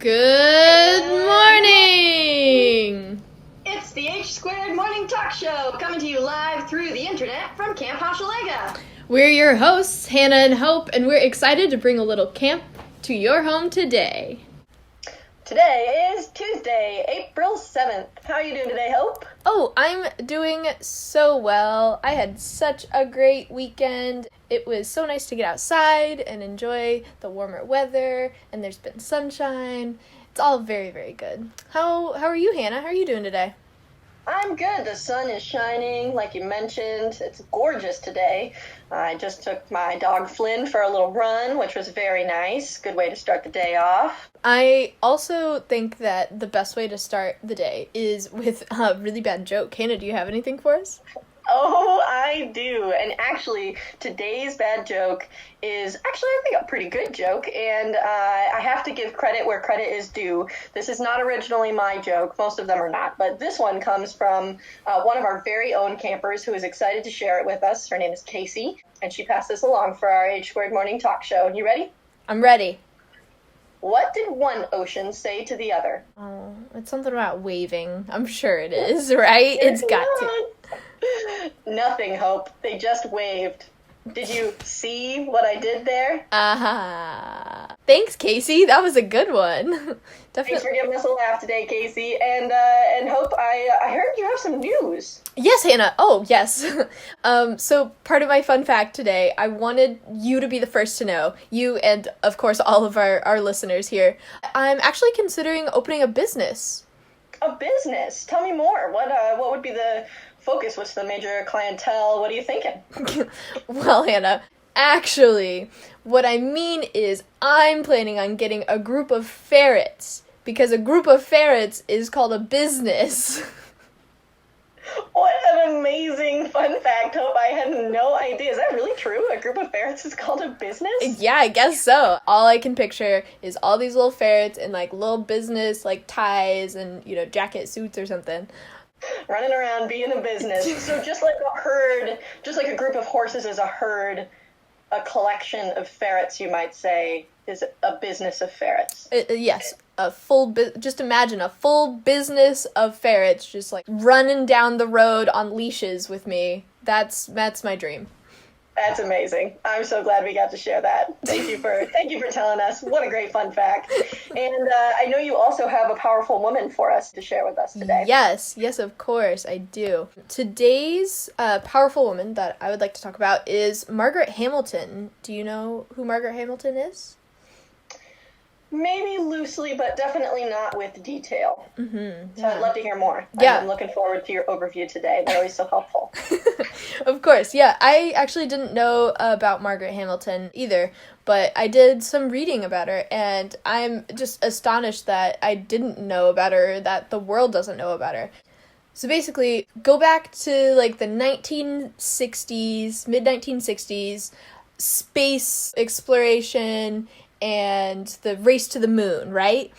Good morning! It's the H-Squared Morning Talk Show, coming to you live through the internet from Camp Hochelaga. We're your hosts, Hannah and Hope, and we're excited to bring a little camp to your home today. Today is Tuesday, April 7th. How are you doing today, Hope? Oh, I'm doing so well. I had such a great weekend. It was so nice to get outside and enjoy the warmer weather, and there's been sunshine. It's all very, very good. How are you, Hannah? How are you doing today? I'm good. The sun is shining, like you mentioned. It's gorgeous today. I just took my dog Flynn for a little run, which was very nice. Good way to start the day off. I also think that the best way to start the day is with a really bad joke. Hannah, do you have anything for us? Oh, I do. And actually, today's bad joke is I think, a pretty good joke. And I have to give credit where credit is due. This is not originally my joke. Most of them are not. But this one comes from one of our very own campers who is excited to share it with us. Her name is Casey. And she passed this along for our H-Squared Morning Talk Show. You ready? I'm ready. What did one ocean say to the other? Oh, it's something about waving. I'm sure it is, right? It's got to. Nothing, Hope. They just waved. Did you see what I did there? Thanks, Casey. That was a good one. Definitely. Thanks for giving us a laugh today, Casey. And Hope, I heard you have some news. Yes, Hannah. Oh, yes. So part of my fun fact today, I wanted you to be the first to know. You and, of course, all of our listeners here. I'm actually considering opening a business. A business? Tell me more. What would be the focus? What's the major clientele? What are you thinking? Well, Hannah, actually, what I mean is I'm planning on getting a group of ferrets, because a group of ferrets is called a business. What an amazing fun fact, Hope. I had no idea. Is that really true? A group of ferrets is called a business? Yeah, I guess so. All I can picture is all these little ferrets in, like, little business, like, ties and, jacket suits or something. Running around being a business. So just like a herd, just like a group of horses is a herd, a collection of ferrets, you might say, is a business of ferrets. Yes, just imagine a full business of ferrets just like running down the road on leashes with me. That's my dream. That's amazing. I'm so glad we got to share that. Thank you for telling us. What a great fun fact. And I know you also have a powerful woman for us to share with us today. Yes, of course, I do. Today's powerful woman that I would like to talk about is Margaret Hamilton. Do you know who Margaret Hamilton is? Maybe loosely, but definitely not with detail. Mm-hmm, yeah. So I'd love to hear more. Yeah. I'm looking forward to your overview today. They're always so helpful. Of course, yeah. I actually didn't know about Margaret Hamilton either, but I did some reading about her, and I'm just astonished that I didn't know about her, that the world doesn't know about her. So basically, go back to like the 1960s, mid-1960s, space exploration and the race to the moon, right?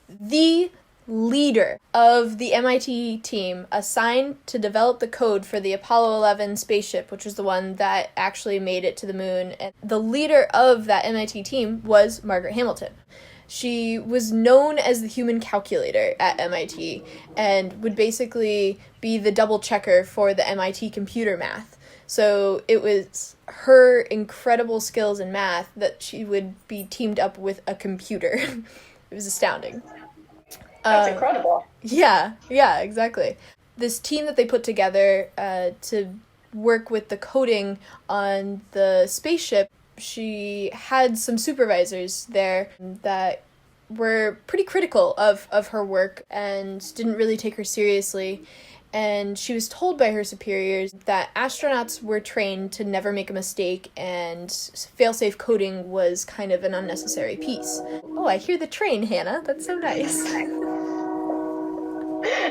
The leader of the MIT team assigned to develop the code for the Apollo 11 spaceship, which was the one that actually made it to the moon, and the leader of that MIT team was Margaret Hamilton. She was known as the human calculator at MIT and would basically be the double checker for the MIT computer math. So it was her incredible skills in math that she would be teamed up with a computer. It was astounding. That's incredible. Yeah, exactly. This team that they put together to work with the coding on the spaceship, she had some supervisors there that were pretty critical of her work and didn't really take her seriously. And she was told by her superiors that astronauts were trained to never make a mistake, and fail-safe coding was kind of an unnecessary piece. Oh, I hear the train, Hannah. That's so nice.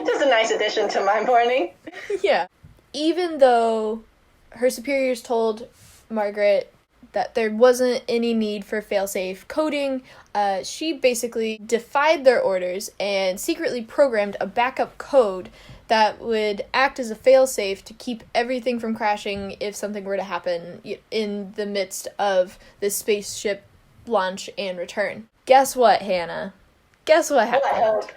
Just a nice addition to my morning. Yeah. Even though her superiors told Margaret that there wasn't any need for fail-safe coding, she basically defied their orders and secretly programmed a backup code that would act as a fail-safe to keep everything from crashing if something were to happen in the midst of this spaceship launch and return. Guess what, Hannah? Guess what Well, I happened? hope.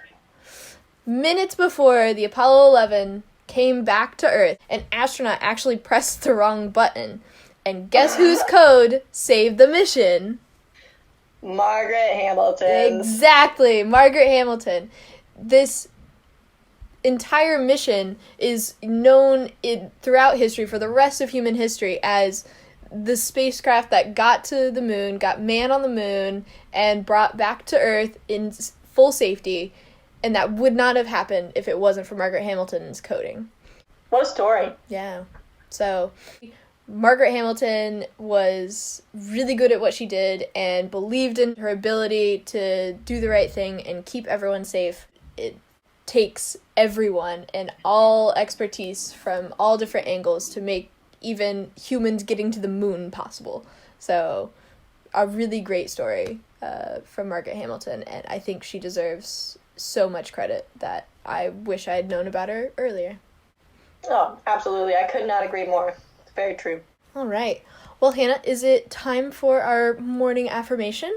Minutes before the Apollo 11 came back to Earth, an astronaut actually pressed the wrong button. And guess whose code saved the mission? Margaret Hamilton. Exactly, Margaret Hamilton. This entire mission is known throughout history, for the rest of human history, as the spacecraft that got to the moon, got man on the moon, and brought back to Earth in full safety. And that would not have happened if it wasn't for Margaret Hamilton's coding. What a story. Yeah. So Margaret Hamilton was really good at what she did and believed in her ability to do the right thing and keep everyone safe. It takes everyone and all expertise from all different angles to make even humans getting to the moon possible. So a really great story from Margaret Hamilton, and I think she deserves so much credit that I wish I had known about her earlier. Oh, absolutely. I could not agree more. It's very true. All right. Well, Hannah, is it time for our morning affirmation?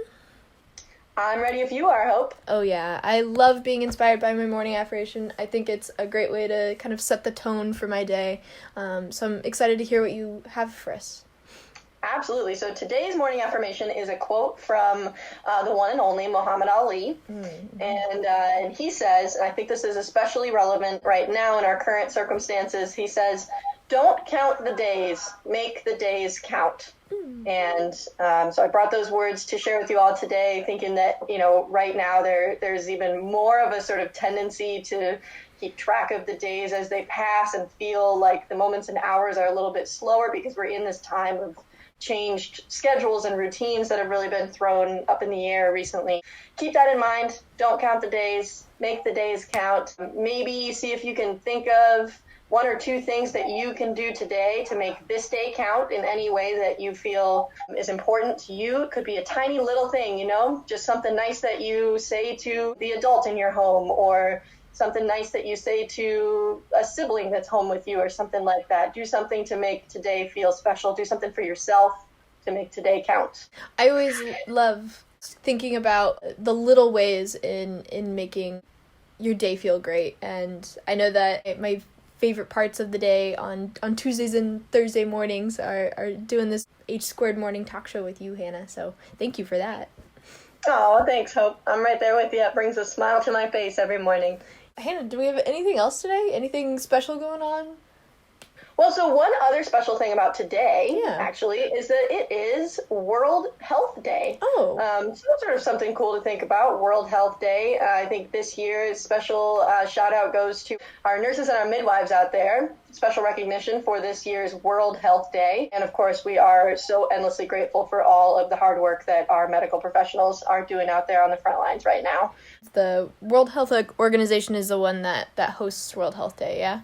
I'm ready if you are, Hope. Oh, yeah. I love being inspired by my morning affirmation. I think it's a great way to kind of set the tone for my day. So I'm excited to hear what you have for us. Absolutely. So today's morning affirmation is a quote from the one and only Muhammad Ali. Mm-hmm. And he says, and I think this is especially relevant right now in our current circumstances, he says, "Don't count the days, make the days count." And so I brought those words to share with you all today, thinking that, right now there's even more of a sort of tendency to keep track of the days as they pass and feel like the moments and hours are a little bit slower because we're in this time of changed schedules and routines that have really been thrown up in the air recently. Keep that in mind. Don't count the days. Make the days count. Maybe see if you can think of one or two things that you can do today to make this day count in any way that you feel is important to you. It could be a tiny little thing, just something nice that you say to the adult in your home, or something nice that you say to a sibling that's home with you, or something like that. Do something to make today feel special. Do something for yourself to make today count. I always love thinking about the little ways in making your day feel great. And I know that my favorite parts of the day on Tuesdays and Thursday mornings are doing this H² morning talk show with you, Hannah. So thank you for that. Oh, thanks, Hope. I'm right there with you. It brings a smile to my face every morning. Hannah, do we have anything else today? Anything special going on? Well, so one other special thing about today, Yeah. actually, is that it is World Health Day. Oh. So that's sort of something cool to think about, World Health Day. I think this year's special shout out goes to our nurses and our midwives out there. Special recognition for this year's World Health Day. And of course, we are so endlessly grateful for all of the hard work that our medical professionals are doing out there on the front lines right now. The World Health Organization is the one that hosts World Health Day, yeah?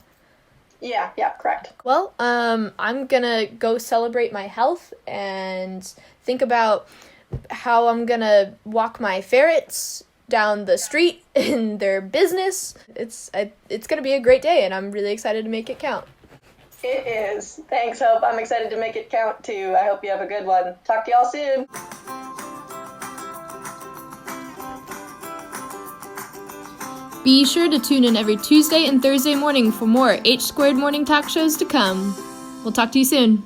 Yeah, correct. Well, I'm gonna go celebrate my health and think about how I'm gonna walk my ferrets down the street in their business. It's gonna be a great day, and I'm really excited to make it count. It is. Thanks, Hope. I'm excited to make it count, too. I hope you have a good one. Talk to y'all soon. Be sure to tune in every Tuesday and Thursday morning for more H² morning talk shows to come. We'll talk to you soon.